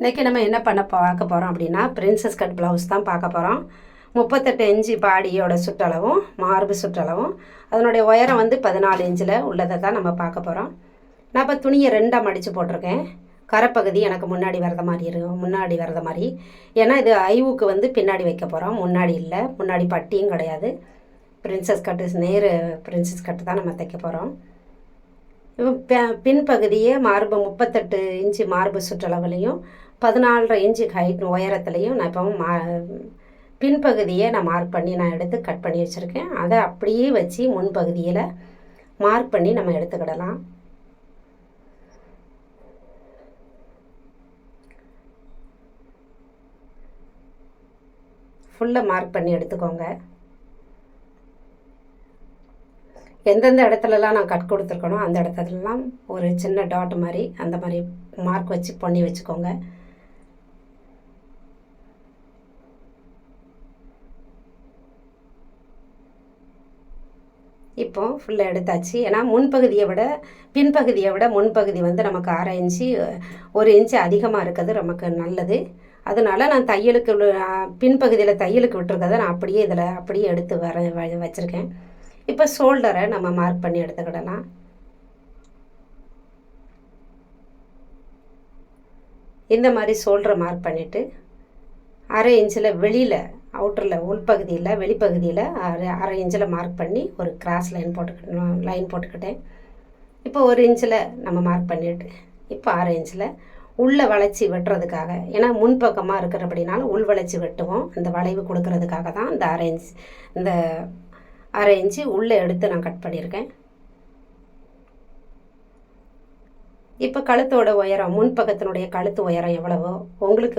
இன்றைக்கி நம்ம என்ன பார்க்க போகிறோம் அப்படின்னா பிரின்சஸ் கட் ப்ளவுஸ் தான் பார்க்க போகிறோம். 38 இன்ச்சு பாடியோட சுற்றளவும் மார்பு சுற்றளவும் அதனுடைய உயரம் வந்து 14 இன்ச்சில் உள்ளதை தான் நம்ம பார்க்க போகிறோம். நான் இப்போ துணியை 2ஆக மடித்து போட்டிருக்கேன். கரைப்பகுதி எனக்கு முன்னாடி வரத மாதிரி ஏன்னா இது ஐவுக்கு வந்து பின்னாடி வைக்க போகிறோம், முன்னாடி இல்லை. முன்னாடி பட்டியும் கிடையாது. பிரின்சஸ் கட்டு தான் நம்ம தைக்க போகிறோம். பின்பகுதியே மார்பு 38 இன்ச்சு மார்பு சுற்றளவுலையும் 14.5 இன்ச்சு ஹைட் உயரத்துலையும் நான் இப்போ பின்பகுதியை நான் மார்க் பண்ணி நான் எடுத்து கட் பண்ணி வச்சுருக்கேன். அதை அப்படியே வச்சு முன்பகுதியில் மார்க் பண்ணி நம்ம எடுத்துக்கிடலாம். ஃபுல்லாக மார்க் பண்ணி எடுத்துக்கோங்க. எந்தெந்த இடத்துலலாம் நான் கட் கொடுத்துருக்கணும் அந்த இடத்துலலாம் ஒரு சின்ன டாட் மாதிரி அந்த மாதிரி மார்க் வச்சு பண்ணி வச்சுக்கோங்க. இப்போ ஃபுல்லாக எடுத்தாச்சு. ஏன்னா பின்பகுதியை விட முன்பகுதி வந்து நமக்கு 1/2 இன்ச்சு 1 இன்ச்சு அதிகமாக இருக்கிறது நமக்கு நல்லது. அதனால நான் பின்பகுதியில் தையலுக்கு விட்டுருக்கதை நான் அப்படியே எடுத்து வச்சுருக்கேன். இப்போ ஷோல்டரை நம்ம மார்க் பண்ணி எடுத்துக்கிடலாம். இந்த மாதிரி ஷோல்டரை மார்க் பண்ணிவிட்டு 1/2 இன்ச்சில் வெளியில் அவுட்டரில் உள்பகுதியில் வெளிப்பகுதியில் 1/2 இன்ச்சில் மார்க் பண்ணி ஒரு கிராஸ் லைன் போட்டுக்கிட்டேன். இப்போ 1 இன்ச்சில் நம்ம மார்க் பண்ணிவிட்டு இப்போ 1/2 இன்ச்சில் உள்ளே வளைச்சி வெட்டுறதுக்காக, ஏன்னா முன்பக்கமாக இருக்கிறபடினாலும் உள் வளைச்சி வெட்டுவோம். அந்த வளைவு கொடுக்கறதுக்காக தான் இந்த 1/2 இன்ச்சு உள்ளே எடுத்து நான் கட் பண்ணியிருக்கேன். இப்போ கழுத்தோட உயரம், முன்பக்கத்தினுடைய கழுத்து உயரம் எவ்வளவோ உங்கள்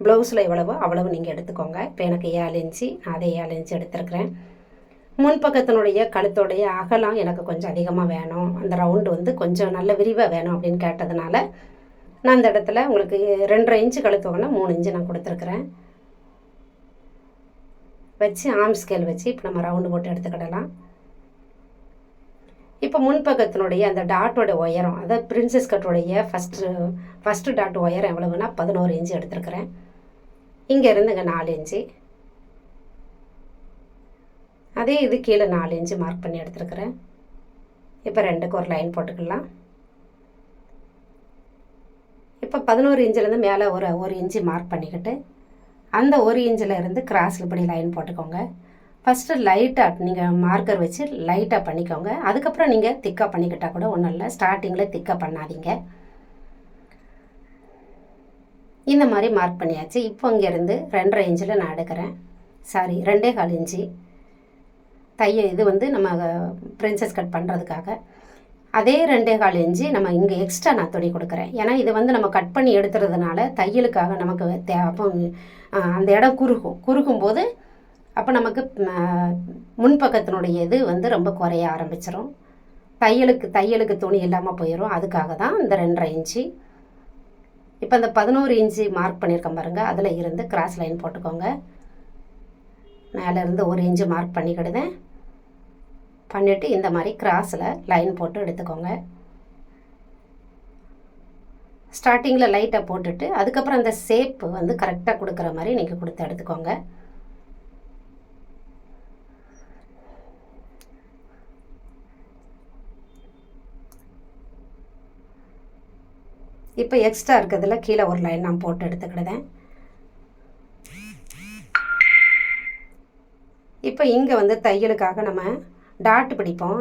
ப்ளவுஸில் எவ்வளவோ அவ்வளவு நீங்கள் எடுத்துக்கோங்க. இப்போ எனக்கு 7 இன்ச்சு, அதே 7 இன்ச்சு எடுத்துருக்குறேன். முன்பக்கத்தினுடைய கழுத்தோடைய அகலம் எனக்கு கொஞ்சம் அதிகமாக வேணும், அந்த ரவுண்டு வந்து கொஞ்சம் நல்ல விரிவாக வேணும் அப்படின்னு கேட்டதுனால நான் அந்த இடத்துல உங்களுக்கு 2.5 இன்ச்சு கழுத்து வாங்கினா 3 இன்ச்சு நான் கொடுத்துருக்குறேன். வச்சு ஆர்ம் ஸ்கேல் வச்சு இப்போ நம்ம ரவுண்டு போட்டு எடுத்துக்கிடலாம். இப்போ முன்பக்கத்தினுடைய அந்த டாட்டோட உயரம், அதாவது பிரின்சஸ் கட்டோடைய ஃபஸ்ட்டு டாட் உயரம் எவ்வளவுனா 11 இன்ச்சு எடுத்துருக்குறேன். இங்கே இருந்துங்க 4 இன்ச்சு, அதே இது கீழே 4 இன்ச்சு மார்க் பண்ணி எடுத்துருக்குறேன். இப்போ 2க்கு ஒரு லைன் போட்டுக்கலாம். இப்போ 11 இன்ச்சிலேருந்து மேலே ஒரு இன்ச்சு மார்க் பண்ணிக்கிட்டு அந்த 1 இன்ச்சில் இருந்து கிராஸில் இப்படி லைன் போட்டுக்கோங்க. ஃபஸ்ட்டு லைட்டாக நீங்கள் மார்க்கர் வச்சு லைட்டாக பண்ணிக்கோங்க. அதுக்கப்புறம் நீங்கள் திக்காக பண்ணிக்கிட்டால் கூட ஒன்றும் இல்லை. ஸ்டார்டிங்கில் திக்காக பண்ணாதீங்க. இந்த மாதிரி மார்க் பண்ணியாச்சு. இப்போ இங்கேருந்து 2.5 இன்ச்சில் நான் எடுக்கிறேன். 2.25 இன்ச்சு இது வந்து நம்ம பிரின்சஸ் கட் பண்ணுறதுக்காக. அதே 2.25 இன்ச்சு நம்ம இங்கே எக்ஸ்ட்ரா நான் துணி கொடுக்குறேன். ஏன்னா இது வந்து நம்ம கட் பண்ணி எடுத்துறதுனால தையலுக்காக நமக்கு அப்போ அந்த இடம் குறுகும்போது அப்போ நமக்கு முன்பக்கத்தினுடைய இது வந்து ரொம்ப குறைய ஆரம்பிச்சிடும். தையலுக்கு துணி இல்லாமல் போயிடும். அதுக்காக தான் இந்த 2.5 இன்ச்சு. இப்போ அந்த 11 இன்ச்சு மார்க் பண்ணியிருக்கேன் பாருங்கள், அதில் இருந்து கிராஸ் லைன் போட்டுக்கோங்க. மேலேருந்து 1 இன்ச்சு மார்க் பண்ணிவிட்டு இந்த மாதிரி கிராஸில் லைன் போட்டு எடுத்துக்கோங்க. ஸ்டார்டிங்கில் லைட்டாக போட்டுட்டு அதுக்கப்புறம் அந்த ஷேப்பு வந்து கரெக்டாக கொடுக்குற மாதிரி நீங்கள் கொடுத்து எடுத்துக்கோங்க. இப்போ எக்ஸ்ட்ரா இருக்கிறதுல கீழே ஒரு லைன் நான் போட்டு எடுத்துக்கிடுதேன். இப்போ இங்கே வந்து தையலுக்காக நம்ம டாட் பிடிப்போம்.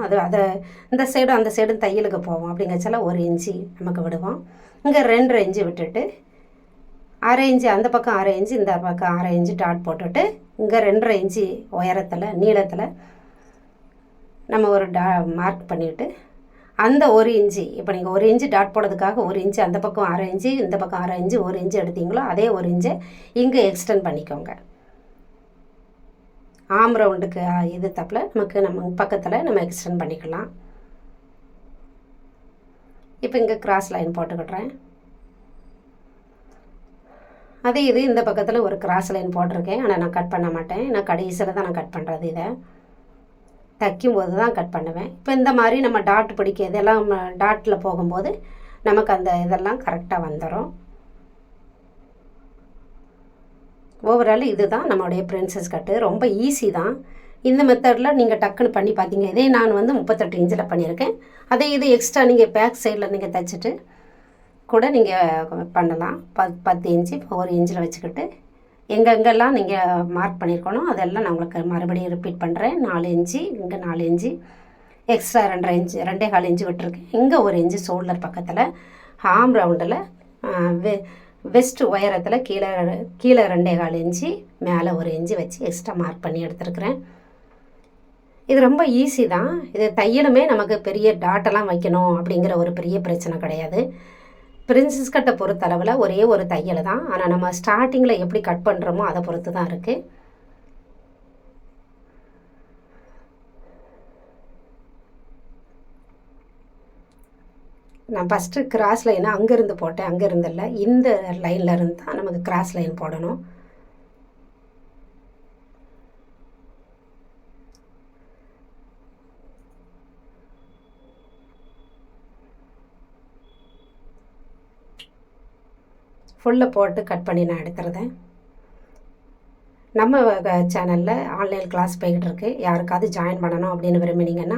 இந்த சைடும் அந்த சைடும் தையலுக்கு போவோம். அப்படிங்கச்சால 1 இன்ச்சு நமக்கு விடுவோம். இங்கே 2.5 இன்ச்சு விட்டுட்டு 1/2 இன்ச்சு அந்த பக்கம் 1/2 இன்ச்சு இந்த பக்கம் 1/2 இன்ச்சு டாட் போட்டுட்டு இங்கே 2.5 இன்ச்சு நீளத்தில் நம்ம ஒரு மார்க் பண்ணிவிட்டு அந்த 1 இன்ச்சு, இப்போ நீங்கள் 1 இன்ச்சு டாட் போடுறதுக்காக 1 இன்ச்சு அந்த பக்கம் 1/2 இன்ச்சு இந்த பக்கம் 1/2 இன்ச்சு 1 இன்ச்சு எடுத்தீங்களோ அதே 1 இன்ச்சை இங்கே எக்ஸ்டெண்ட் பண்ணிக்கோங்க. ஆம் ரவுண்டுக்கு இது தப்பில் நம்ம பக்கத்தில் நம்ம எக்ஸ்டெண்ட் பண்ணிக்கலாம். இப்போ இங்கே கிராஸ் லைன் போட்டுக்கிட்டுறேன். அதே இது இந்த பக்கத்தில் ஒரு கிராஸ் லைன் போட்டிருக்கேன். ஆனால் நான் கட் பண்ண மாட்டேன். நான் கடைசியில் தான் நான் கட் பண்ணுறது. இதை தைக்கும்போது தான் கட் பண்ணுவேன். இப்போ இந்த மாதிரி நம்ம டாட் பிடிக்க இதெல்லாம் டாட்டில் போகும்போது நமக்கு அந்த இதெல்லாம் கரெக்டாக வந்துடும். ஓவரால் இது தான் நம்மளுடைய பிரின்சஸ் கட்டு. ரொம்ப ஈஸி தான். இந்த மெத்தடில் நீங்கள் டக்குன்னு பண்ணி பார்த்தீங்க. இதே நான் வந்து 38 இன்ச்சில் பண்ணியிருக்கேன். அதே இது எக்ஸ்ட்ரா நீங்கள் பேக் சைடில் நீங்கள் தைச்சிட்டு கூட நீங்கள் பண்ணலாம். 10 இன்ச்சு 1 இன்ச்சில் வச்சுக்கிட்டு எங்கெங்கெல்லாம் நீங்கள் மார்க் பண்ணியிருக்கணும் அதெல்லாம் நான் உங்களுக்கு மறுபடியும் ரிப்பீட் பண்ணுறேன். 4 இன்ச்சு, இங்கே 4 இன்ச்சு, எக்ஸ்ட்ரா 2.5 இன்ச்சு, 2.25 இன்ச்சு விட்டுருக்கேன். இங்கே 1 இன்ச்சு ஷோல்டர் பக்கத்தில், ஆம் ரவுண்டில், வெஸ்ட் உயரத்தில் கீழே 2.25 இன்ச்சு, மேலே 1 இன்ச்சு வச்சு எக்ஸ்ட்ரா மார்க் பண்ணி எடுத்துருக்குறேன். இது ரொம்ப ஈஸி தான். இது தையலுமே நமக்கு பெரிய டாட்டெல்லாம் வைக்கணும் அப்படிங்கிற ஒரு பெரிய பிரச்சனை கிடையாது. பிரின்சஸ் கட்டை பொறுத்தளவில் ஒரே ஒரு தையல் தான். ஆனால் நம்ம ஸ்டார்டிங்கில் எப்படி கட் பண்ணுறோமோ அதை பொறுத்து தான் இருக்குது. நான் ஃபஸ்ட்டு கிராஸ் லைனை அங்கேருந்து போட்டேன். அங்கேருந்து இல்லை, இந்த லைனில் இருந்து தான் நமக்கு கிராஸ் லைன் போடணும். ஃபுல்லாக போட்டு கட் பண்ணி நான் எடுத்துருந்தேன். நம்ம சேனலில் ஆன்லைன் கிளாஸ் போய்கிட்டு இருக்கு. யாருக்காவது ஜாயின் பண்ணணும் அப்படின்னு விரும்பினீங்கன்னா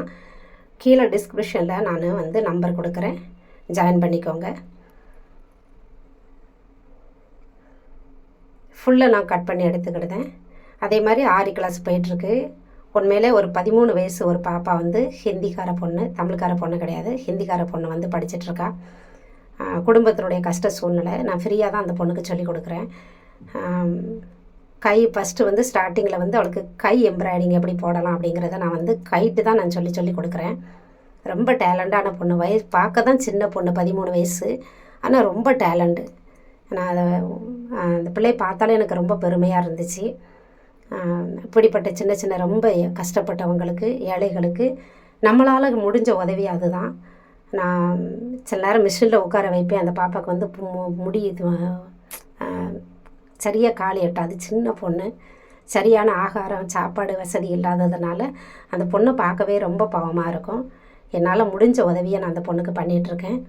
கீழே டிஸ்கிரிப்ஷனில் நான் வந்து நம்பர் கொடுக்குறேன், ஜாயின் பண்ணிக்கோங்க. ஃபுல்லாக நான் கட் பண்ணி எடுத்துக்கிடுதேன். அதே மாதிரி ஆரி கிளாஸ் போயிட்டுருக்கு. உண்மையிலே ஒரு 13 வயசு ஒரு பாப்பா வந்து ஹிந்திக்கார பொண்ணு, தமிழ்கார பொண்ணு கிடையாது, ஹிந்திக்கார பொண்ணு வந்து படிச்சிட்ருக்கா. குடும்பத்தினுடைய கஷ்ட சூழ்நிலை. நான் ஃப்ரீயாக தான் அந்த பொண்ணுக்கு சொல்லிக் கொடுக்குறேன். கை ஃபஸ்ட்டு வந்து ஸ்டார்டிங்கில் வந்து அவளுக்கு கை எம்ப்ராய்டிங் எப்படி போடலாம் அப்படிங்கிறத நான் வந்து கைட்டு தான் நான் சொல்லி கொடுக்குறேன். ரொம்ப டேலண்டான பொண்ணு. பார்க்க தான் சின்ன பொண்ணு, 13 வயசு, ஆனால் ரொம்ப டேலண்ட்டு. நான் அந்த பிள்ளையை பார்த்தாலே எனக்கு ரொம்ப பெருமையாக இருந்துச்சு. இப்படிப்பட்ட சின்ன சின்ன ரொம்ப கஷ்டப்பட்டவங்களுக்கு, ஏழைகளுக்கு நம்மளால் முடிஞ்ச உதவி அதுதான். நான் சில நேரம் மிஷினில் உட்கார வைப்பேன். அந்த பாப்பாவுக்கு வந்து முடி சரியாக காலி எட்டாது, சின்ன பொண்ணு, சரியான ஆகாரம் சாப்பாடு வசதி இல்லாததுனால அந்த பொண்ணை பார்க்கவே ரொம்ப பாவமாக இருக்கும். என்னால் முடிஞ்ச உதவியை நான் அந்த பொண்ணுக்கு பண்ணிகிட்ருக்கேன்.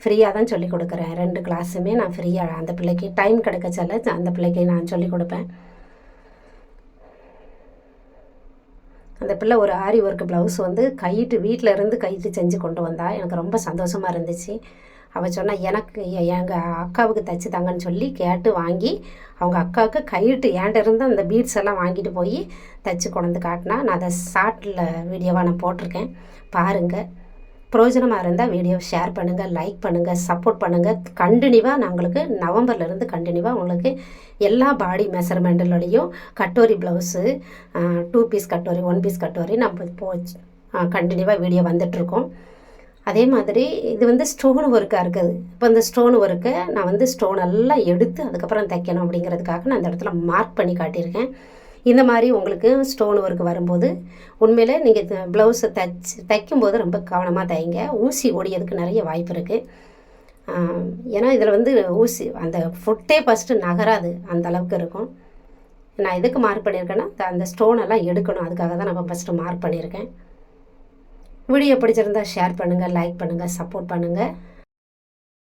ஃப்ரீயாக தான் சொல்லிக் கொடுக்குறேன். 2 கிளாஸுமே நான் ஃப்ரீயாக அந்த பிள்ளைக்கு டைம் கிடைக்கச்சல அந்த பிள்ளைக்கு நான் சொல்லிக் கொடுப்பேன். அந்த பிள்ளை ஒரு ஆரி ஒர்க் ப்ளவுஸ் வந்து கைட்டு வீட்டில் இருந்து கைட்டு செஞ்சு கொண்டு வந்தா. எனக்கு ரொம்ப சந்தோஷமாக இருந்துச்சு. அவள் சொன்னால் எனக்கு எங்கள் அக்காவுக்கு தைச்சி தாங்கன்னு சொல்லி கேட்டு வாங்கி அவங்க அக்காவுக்கு கைட்டு ஏன்ட்ட இருந்து அந்த பீட்ஸ் எல்லாம் வாங்கிட்டு போய் தைச்சி கொண்டு காட்டினா. நான் அதை ஷார்ட்டில் வீடியோவாக நான் போட்டிருக்கேன், பாருங்கள். பிரயோஜனமாக இருந்தால் வீடியோ ஷேர் பண்ணுங்கள், லைக் பண்ணுங்கள், சப்போர்ட் பண்ணுங்கள். கண்டினியூவாக நான் உங்களுக்கு நவம்பர்லேருந்து கண்டினியூவாக உங்களுக்கு எல்லா பாடி மெஷர்மெண்ட்டுலையும் katori blouse, 2 piece katori, 1 piece katori நம்ம கண்டினியூவாக வீடியோ வந்துட்ருக்கோம். அதே மாதிரி இது வந்து ஸ்டோன் ஒர்க்காக இருக்குது. இப்போ இந்த ஸ்டோன் ஒர்க்கை நான் வந்து ஸ்டோன் எல்லாம் எடுத்து அதுக்கப்புறம் தைக்கணும் அப்படிங்கிறதுக்காக நான் அந்த இடத்துல மார்க் பண்ணி காட்டியிருக்கேன். இந்த மாதிரி உங்களுக்கு ஸ்டோன் ஒர்க் வரும்போது உண்மையிலே நீங்கள் ப்ளவுஸை தைக்கும்போது ரொம்ப கவனமாக தைங்க. ஊசி ஓடியதுக்கு நிறைய வாய்ப்பு இருக்குது. ஏன்னா இதில் வந்து ஊசி அந்த ஃபுட்டே ஃபஸ்ட்டு நகராது, அந்த அளவுக்கு இருக்கும். நான் எதுக்கு மார்க் பண்ணியிருக்கேன்னா அந்த ஸ்டோனெல்லாம் எடுக்கணும், அதுக்காக தான் நான் ஃபஸ்ட்டு மார்க் பண்ணியிருக்கேன். வீடியோ பிடிச்சிருந்தால் ஷேர் பண்ணுங்கள், லைக் பண்ணுங்கள், சப்போர்ட் பண்ணுங்கள்.